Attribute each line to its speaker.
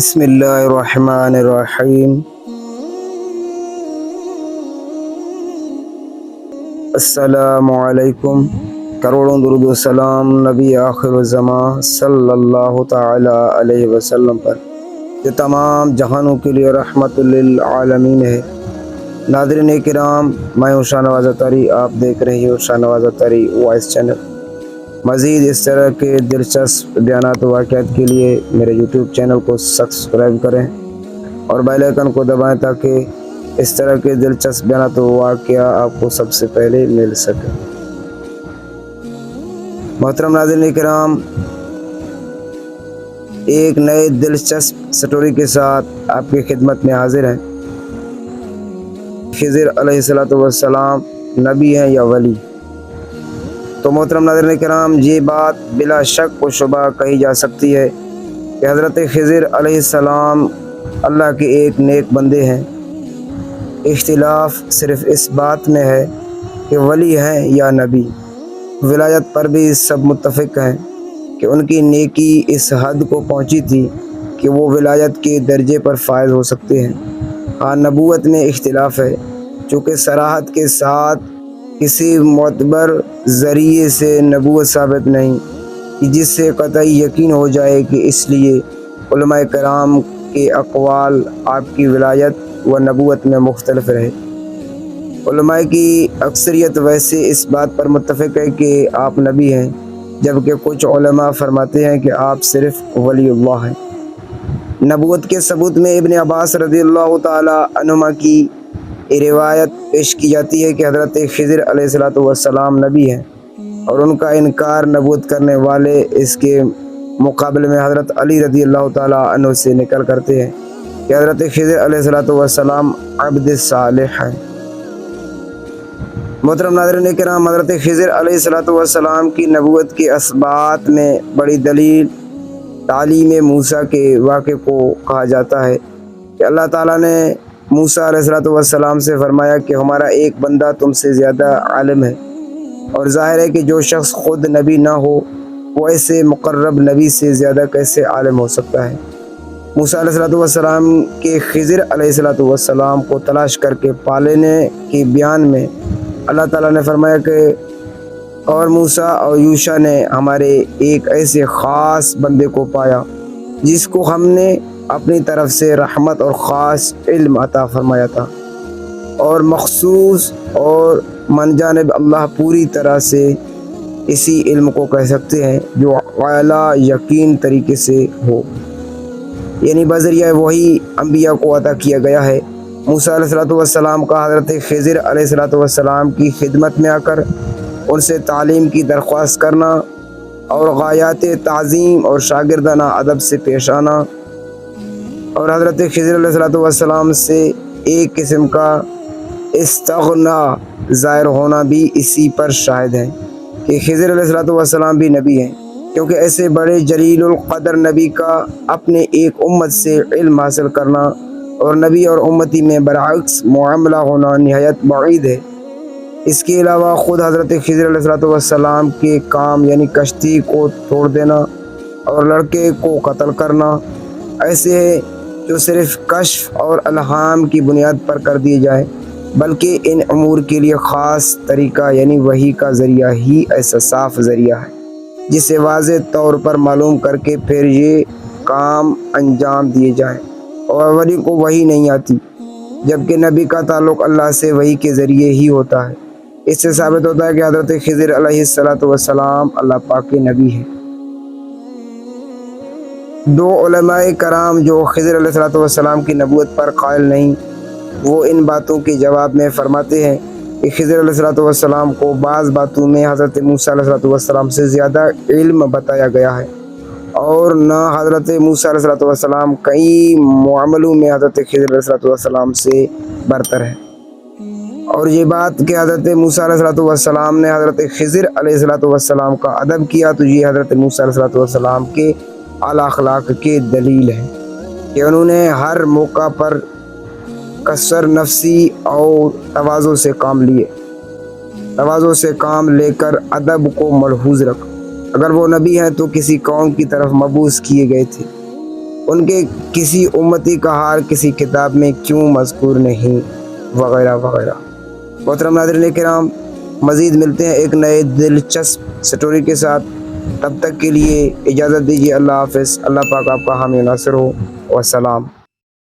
Speaker 1: بسم اللہ الرحمن الرحیم۔ السلام علیکم۔ کروڑوں درود و سلام نبی آخر الزمان صلی اللہ تعالی علیہ وسلم پر، جو تمام جہانوں کے لیے رحمت للعالمین ہے۔ ناظرین کرام، میں ہوں شاہ نواز اتاری، آپ دیکھ رہے ہو شاہ نواز اتاری وائس چینل۔ مزید اس طرح کے دلچسپ بیانات و واقعات کے لیے میرے یوٹیوب چینل کو سبسکرائب کریں اور بیل آئیکن کو دبائیں تاکہ اس طرح کے دلچسپ بیانات و واقعات آپ کو سب سے پہلے مل سکے۔ محترم ناظرین کرام، ایک نئے دلچسپ سٹوری کے ساتھ آپ کی خدمت میں حاضر ہیں۔ خضر علیہ السلام نبی ہیں یا ولی؟ تو محترم ناظرین کرام، یہ بات بلا شک و شبہ کہی جا سکتی ہے کہ حضرت خضر علیہ السلام اللہ کے ایک نیک بندے ہیں۔ اختلاف صرف اس بات میں ہے کہ ولی ہیں یا نبی۔ ولایت پر بھی سب متفق ہیں کہ ان کی نیکی اس حد کو پہنچی تھی کہ وہ ولایت کے درجے پر فائز ہو سکتے ہیں۔ ہاں، نبوت میں اختلاف ہے، چونکہ صراحت کے ساتھ کسی معتبر ذریعے سے نبوت ثابت نہیں کہ جس سے قطعی یقین ہو جائے کہ اس لیے علماء کرام کے اقوال آپ کی ولایت و نبوت میں مختلف رہے۔ علماء کی اکثریت ویسے اس بات پر متفق ہے کہ آپ نبی ہیں، جبکہ کچھ علماء فرماتے ہیں کہ آپ صرف ولی اللہ ہیں۔ نبوت کے ثبوت میں ابن عباس رضی اللہ تعالی عنہما کی روایت پیش کی جاتی ہے کہ حضرت خضر علیہ السلام نبی ہیں، اور ان کا انکار نبوت کرنے والے اس کے مقابلے میں حضرت علی رضی اللہ تعالی عنہ سے نقل کرتے ہیں کہ حضرت خضر علیہ السلام عبد صالح ہیں۔ محترم ناظرین کرام، حضرت خضر علیہ السلام کی نبوت کے اثبات میں بڑی دلیل تعلیم موسیٰ کے واقعے کو کہا جاتا ہے کہ اللہ تعالیٰ نے موسیٰ علیہ السلام سے فرمایا کہ ہمارا ایک بندہ تم سے زیادہ عالم ہے، اور ظاہر ہے کہ جو شخص خود نبی نہ ہو وہ ایسے مقرب نبی سے زیادہ کیسے عالم ہو سکتا ہے۔ موسیٰ علیہ السلام کے خضر علیہ السلام کو تلاش کر کے پالنے کے بیان میں اللہ تعالیٰ نے فرمایا کہ اور موسیٰ اور یوشع نے ہمارے ایک ایسے خاص بندے کو پایا جس کو ہم نے اپنی طرف سے رحمت اور خاص علم عطا فرمایا تھا، اور مخصوص اور من جانب اللہ پوری طرح سے اسی علم کو کہہ سکتے ہیں جو اعلیٰ یقین طریقے سے ہو، یعنی بذریعہ وہی انبیاء کو عطا کیا گیا ہے۔ موسیٰ علیہ السلام کا حضرت خضر علیہ السلام کی خدمت میں آ کر ان سے تعلیم کی درخواست کرنا اور غایات تعظیم اور شاگردانہ ادب سے پیش آنا، اور حضرت خضر علیہ السلام سے ایک قسم کا استغنا ظاہر ہونا بھی اسی پر شاہد ہے کہ خضر علیہ السلام بھی نبی ہیں، کیونکہ ایسے بڑے جلیل القدر نبی کا اپنے ایک امت سے علم حاصل کرنا اور نبی اور امتی میں برعکس معاملہ ہونا نہایت بعید ہے۔ اس کے علاوہ خود حضرت خضر علیہ السلام کے کام یعنی کشتی کو توڑ دینا اور لڑکے کو قتل کرنا ایسے ہے جو صرف کشف اور الہام کی بنیاد پر کر دیے جائیں، بلکہ ان امور کے لیے خاص طریقہ یعنی وحی کا ذریعہ ہی ایسا صاف ذریعہ ہے جسے واضح طور پر معلوم کر کے پھر یہ کام انجام دیے جائیں، اور ولی کو وحی نہیں آتی، جبکہ نبی کا تعلق اللہ سے وحی کے ذریعے ہی ہوتا ہے۔ اس سے ثابت ہوتا ہے کہ حضرت خضر علیہ السلام اللہ پاک کے نبی ہیں۔ دو علماء کرام جو خضر علیہ السلام کی نبوت پر قائل نہیں، وہ ان باتوں کے جواب میں فرماتے ہیں کہ خضر علیہ السلام کو بعض باتوں میں حضرت موسیٰ علیہ السلام سے زیادہ علم بتایا گیا ہے، اور نہ حضرت موسیٰ علیہ السلام کئی معاملوں میں حضرت خضر علیہ السلام سے برتر ہے۔ اور یہ بات کہ حضرت موسیٰ علیہ السلام نے حضرت خضر علیہ السلام کا ادب کیا، تو یہ حضرت موسیٰ علیہ السلام کے اعلیٰ اخلاق کے دلیل ہے کہ انہوں نے ہر موقع پر کثر نفسی اور تواضع سے کام لے کر ادب کو ملحوظ رکھ۔ اگر وہ نبی ہیں تو کسی قوم کی طرف مبعوث کیے گئے تھے، ان کے کسی امتی کا حال کسی کتاب میں کیوں مذکور نہیں، وغیرہ وغیرہ۔ محترم ناظرین کرام، مزید ملتے ہیں ایک نئے دلچسپ سٹوری کے ساتھ، تب تک کے لیے اجازت دیجیے۔ اللہ حافظ۔ اللہ پاک آپ کا حامی و ناصر ہو، والسلام۔